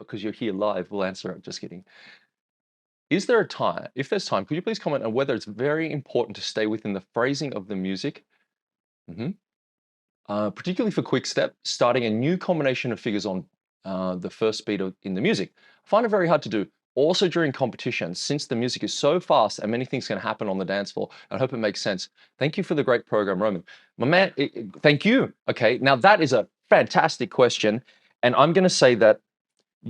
because you're here live, we'll answer it. Just kidding. Is there a time, if there's time, could you please comment on whether it's very important to stay within the phrasing of the music? Particularly for Quickstep, starting a new combination of figures on the first beat in the music. I find it very hard to do. Also during competitions, since the music is so fast and many things can happen on the dance floor. I hope it makes sense. Thank you for the great program, Roman. My man, thank you. Okay, now that is a fantastic question. And I'm going to say that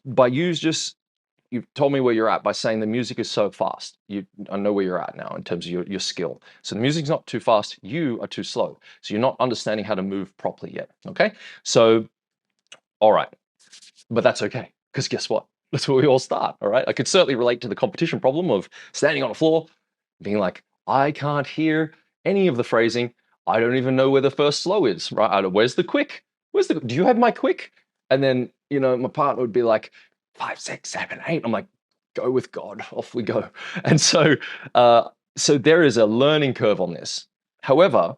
by you've told me where you're at by saying the music is so fast. I know where you're at now in terms of your skill. So the music's not too fast, you are too slow. So you're not understanding how to move properly yet, okay? So, all right, but that's okay, because guess what? That's where we all start, all right? I could certainly relate to the competition problem of standing on the floor, being like, I can't hear any of the phrasing. I don't even know where the first slow is, right? Where's the quick? Do you have my quick? And then, my partner would be like, 5, 6, 7, 8. I'm like, go with God, off we go. And so, so there is a learning curve on this. However,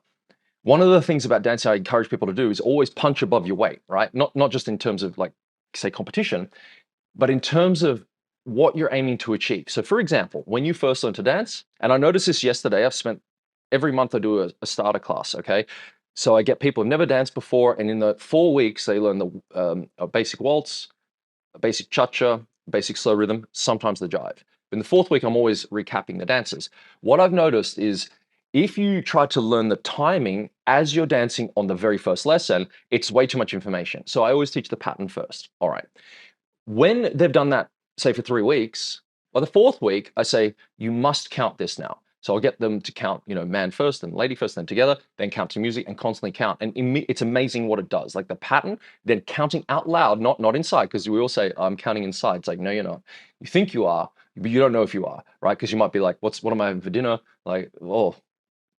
one of the things about dancing I encourage people to do is always punch above your weight, right? Not just in terms of like, say, competition, but in terms of what you're aiming to achieve. So for example, when you first learn to dance, and I noticed this yesterday, every month I do a starter class, okay? So I get people who've never danced before, and in the 4 weeks, they learn a basic waltz, a basic cha-cha, basic slow rhythm, sometimes the jive. In the 4th week, I'm always recapping the dances. What I've noticed is if you try to learn the timing as you're dancing on the very first lesson, it's way too much information. So I always teach the pattern first. All right. When they've done that, say for 3 weeks, by the 4th week, I say, you must count this now. So I'll get them to count, man first and lady first, then together, then count to music and constantly count. And it's amazing what it does. Like the pattern, then counting out loud, not inside, because we all say, I'm counting inside. It's like, no, you're not. You think you are, but you don't know if you are, right? Because you might be like, what am I having for dinner? Like, oh,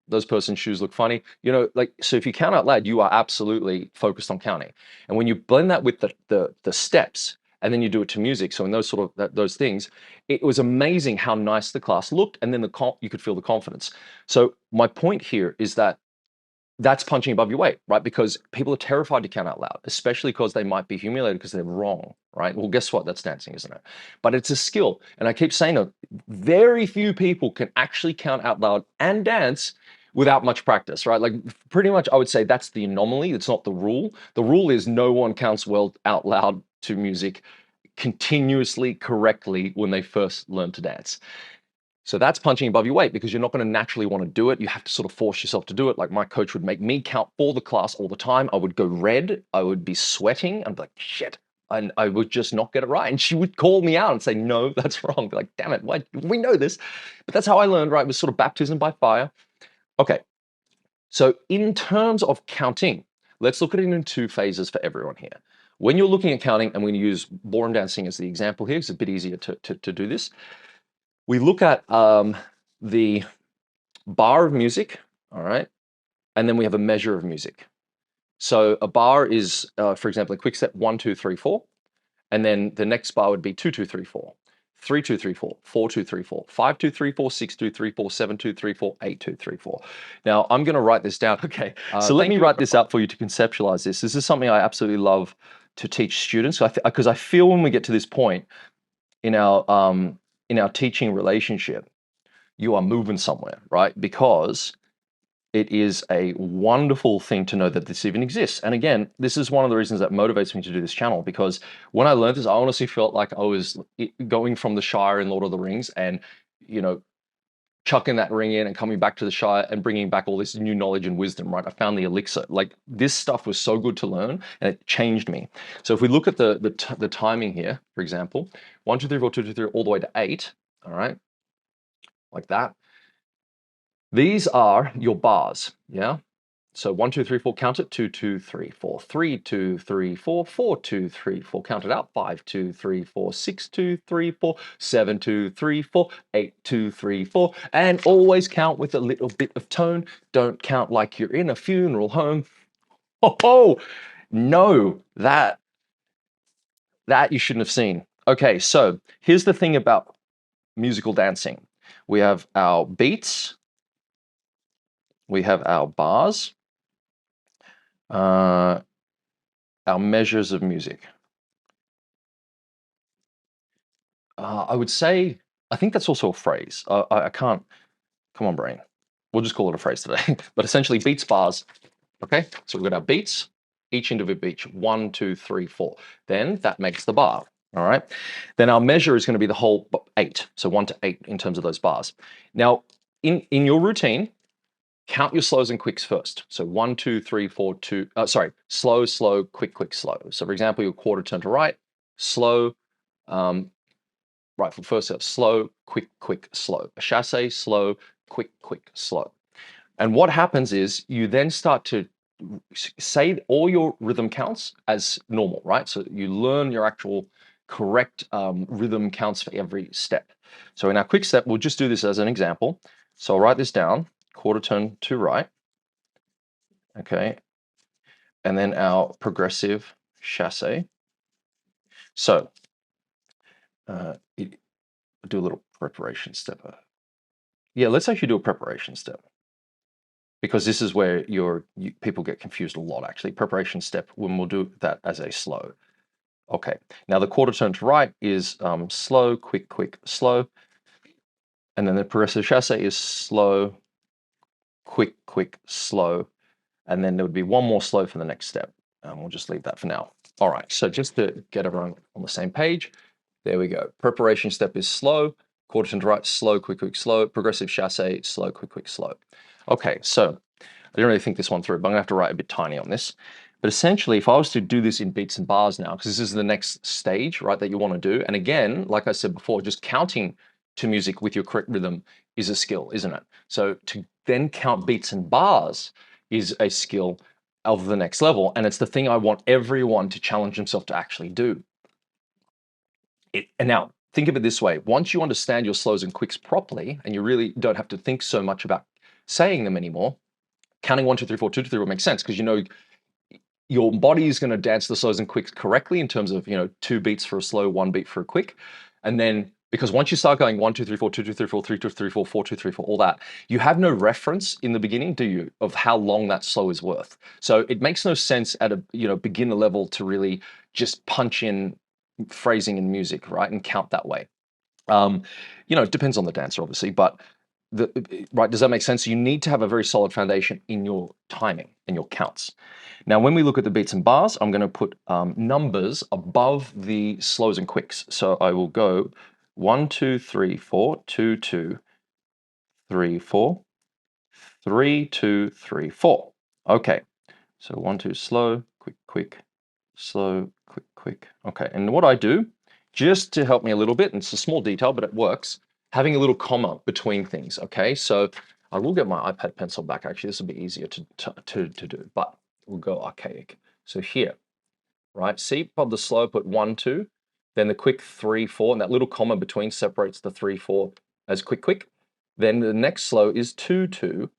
those person's shoes look funny. So if you count out loud, you are absolutely focused on counting. And when you blend that with the steps, and then you do it to music. So in those things, it was amazing how nice the class looked, and then you could feel the confidence. So my point here is that that's punching above your weight, right? Because people are terrified to count out loud, especially because they might be humiliated because they're wrong, right? Well, guess what? That's dancing, isn't it? But it's a skill. And I keep saying that very few people can actually count out loud and dance without much practice, right? Like pretty much I would say that's the anomaly. It's not the rule. The rule is no one counts well out loud to music continuously correctly when they first learn to dance. So that's punching above your weight because you're not going to naturally want to do it. You have to sort of force yourself to do it. Like my coach would make me count for the class all the time. I would go red. I would be sweating. I'd be like, shit. And I would just not get it right. And she would call me out and say, no, that's wrong. I'd be like, damn it, why? We know this. But that's how I learned, right? It was sort of baptism by fire. Okay. So in terms of counting, let's look at it in 2 phases for everyone here. When you're looking at counting, and we're going to use ballroom dancing as the example here, it's a bit easier to do this. We look at the bar of music, all right? And then we have a measure of music. So a bar is, for example, a quick step 1, 2, 3, 4. And then the next bar would be 2, 2, 3, 4. 3, 2, 3, 4, 4, 2, 3, 4, 5, 2, 3, 4, 6, 2, 3, 4, 7, 2, 3, 4, 8, 2, 3, 4. Now I'm going to write this down. Okay, so let me write this out for you to conceptualize this. This is something I absolutely love to teach students because I feel when we get to this point in our teaching relationship, you are moving somewhere, right? Because it is a wonderful thing to know that this even exists. And again, this is one of the reasons that motivates me to do this channel, because when I learned this, I honestly felt like I was going from the Shire in Lord of the Rings and, chucking that ring in and coming back to the Shire and bringing back all this new knowledge and wisdom, right? I found the elixir. Like this stuff was so good to learn and it changed me. So if we look at the timing here, for example, 1, 2, 3, 4, 2, 2, 3, all the way to 8, all right? Like that. These are your bars, yeah? So 1, 2, 3, 4, count it. 2, 2, 3, 4, 3, 2, 3, 4, 4, 2, 3, 4, count it out. 5, 2, 3, 4, 6, 2, 3, 4, 7, 2, 3, 4, 8, 2, 3, 4. And always count with a little bit of tone. Don't count like you're in a funeral home. Oh, no, that you shouldn't have seen. Okay, so here's the thing about musical dancing. We have our beats. We have our bars. Our measures of music. I would say, I think that's also a phrase. I can't, come on, brain. We'll just call it a phrase today. But essentially, beats, bars. Okay, so we've got our beats, each individual beat, 1, 2, 3, 4. Then that makes the bar. All right. Then our measure is going to be the whole 8. So 1 to 8 in terms of those bars. Now, in your routine, count your slows and quicks first. So 1, 2, 3, 4, 2. Sorry, slow, slow, quick, quick, slow. So for example, your quarter turn to right, slow, right foot first step, slow, quick, quick, slow. A chassé, slow, quick, quick, slow. And what happens is you then start to say all your rhythm counts as normal, right? So you learn your actual correct rhythm counts for every step. So in our quick step, we'll just do this as an example. So I'll write this down, quarter turn to right, okay? And then our progressive chassé. So do a little preparation step. Yeah, let's actually do a preparation step, because this is where people get confused a lot, actually. Preparation step, when we'll do that as a slow. Okay, now the quarter turn to right is slow, quick, quick, slow. And then the progressive chassé is slow, quick, quick, slow. And then there would be one more slow for the next step. We'll just leave that for now. All right, so just to get everyone on the same page, there we go. Preparation step is slow, quarter turn to right, slow, quick, quick, slow. Progressive chassé, slow, quick, quick, slow. Okay, so I didn't really think this one through, but I'm gonna have to write a bit tiny on this. But essentially, if I was to do this in beats and bars now, because this is the next stage, right, that you want to do. And again, like I said before, just counting to music with your correct rhythm is a skill, isn't it? So to then count beats and bars is a skill of the next level. And it's the thing I want everyone to challenge themselves to actually do. And now, think of it this way. Once you understand your slows and quicks properly, and you really don't have to think so much about saying them anymore, counting 1, 2, 3, 4, 2 to 3 will make sense, because you know your body is going to dance the slows and quicks correctly in terms of 2 beats for a slow, 1 beat for a quick. And then because once you start going 1, 2, 3, 4, 2, 2, 3, 4, 3, 2, 3, 4, 4, 2, 3, 4, all that, you have no reference in the beginning, do you, of how long that slow is worth. So it makes no sense at a beginner level to really just punch in phrasing in music, right, and count that way. It depends on the dancer, obviously, but right, does that make sense? You need to have a very solid foundation in your timing and your counts. Now, when we look at the beats and bars, I'm going to put numbers above the slows and quicks. So I will go 1, 2, 3, 4, 2, 2, 3, 4, 3, 2, 3, 4. Okay, so 1, 2, slow, quick, quick, slow, quick, quick. Okay, and what I do, just to help me a little bit, and it's a small detail, but it works, having a little comma between things, okay? So I will get my iPad pencil back, actually. This will be easier to do, but we'll go archaic. So here, right? See, above the slow, put 1, 2, then the quick 3, 4, and that little comma between separates the 3, 4 as quick, quick. Then the next slow is 2, 2.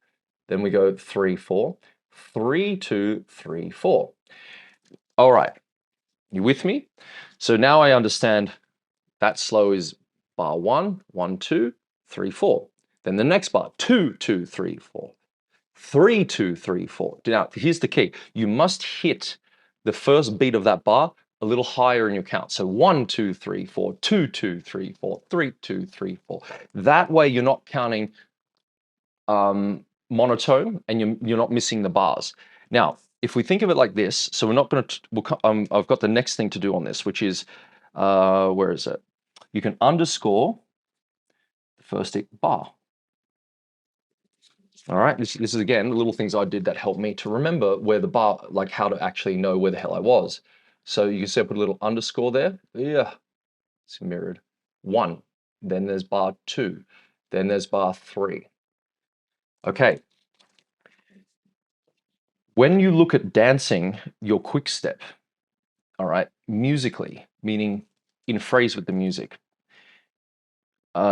Then we go 3, 4, 3, 2, 3, 4. All right, you with me? So now I understand that slow is bar 1, 1, 2, 3, 4. Then the next bar, 2, 2, 3, 4. 3, 2, 3, 4. Now, here's the key. You must hit the first beat of that bar a little higher in your count. So 1, 2, 3, 4, 2, 2, 3, 4, 3, 2, 3, 4. That way you're not counting monotone, and you're not missing the bars. Now, if we think of it like this, so we're not going to, I've got the next thing to do on this, which is, where is it? You can underscore the first bar. All right, this is again, the little things I did that helped me to remember where the bar, like how to actually know where the hell I was. So you can see I put a little underscore there. Yeah, it's mirrored. 1, then there's bar 2, then there's bar 3. Okay. When you look at dancing your quick step, all right, musically, meaning in phrase with the music,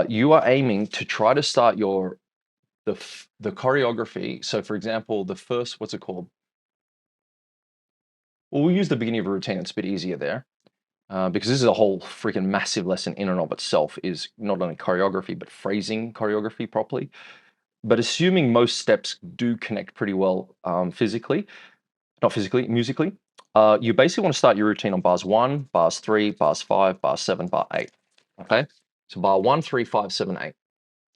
you are aiming to try to start the choreography. So for example, the first, what's it called? Well, we'll use the beginning of a routine. It's a bit easier there. Because this is a whole freaking massive lesson in and of itself, is not only choreography, but phrasing choreography properly. But assuming most steps do connect pretty well musically, you basically want to start your routine on bars 1, bars 3, bars 5, bar 7, bar 8. Okay. So bar 1, 3, 5, 7, 8.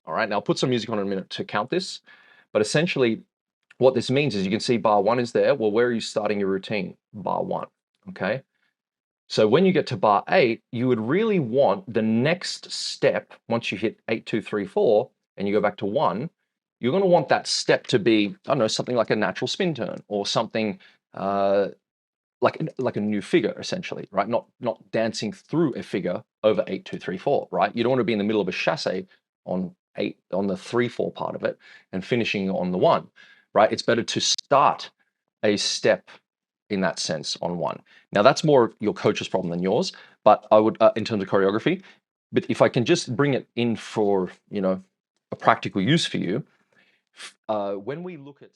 All right. Now I'll put some music on in a minute to count this. But essentially, what this means is you can see bar 1 is there. Well, where are you starting your routine? Bar 1. Okay. So when you get to bar 8, you would really want the next step, once you hit 8, 2, 3, 4, and you go back to 1, you're going to want that step to be, I don't know, something like a natural spin turn or something uh, like a new figure, essentially, right? Not dancing through a figure over 8, 2, 3, 4, right? You don't want to be in the middle of a chassé on 8, on the 3, 4 part of it and finishing on the 1, right? It's better to start a step in that sense on 1. Now that's more your coach's problem than yours, but I would, in terms of choreography, but if I can just bring it in for, a practical use for you, when we look at